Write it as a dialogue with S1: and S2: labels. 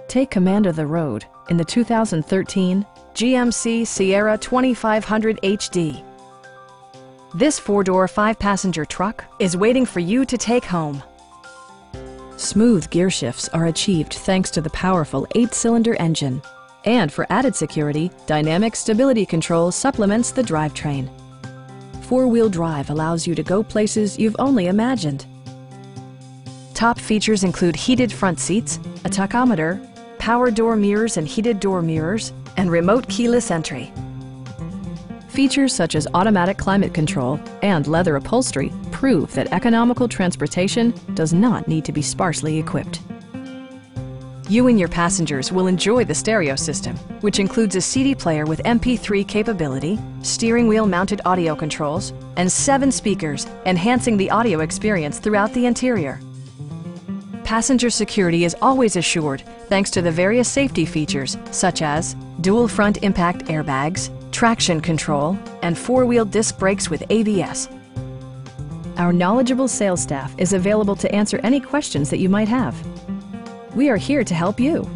S1: Take command of the road in the 2013 GMC Sierra 2500 HD. This four-door, five-passenger truck is waiting for you to take home. Smooth gear shifts are achieved thanks to the powerful 8-cylinder engine. And for added security, dynamic stability control supplements the drivetrain. Four-wheel drive allows you to go places you've only imagined. Top features include heated front seats, a tachometer, power door mirrors and heated door mirrors, and remote keyless entry. Features such as automatic climate control and leather upholstery prove that economical transportation does not need to be sparsely equipped. You and your passengers will enjoy the stereo system, which includes a CD player with MP3 capability, steering wheel mounted audio controls, and 7 speakers, enhancing the audio experience throughout the interior. Passenger security is always assured thanks to the various safety features such as dual front impact airbags, traction control, and 4-wheel disc brakes with ABS. Our knowledgeable sales staff is available to answer any questions that you might have. We are here to help you.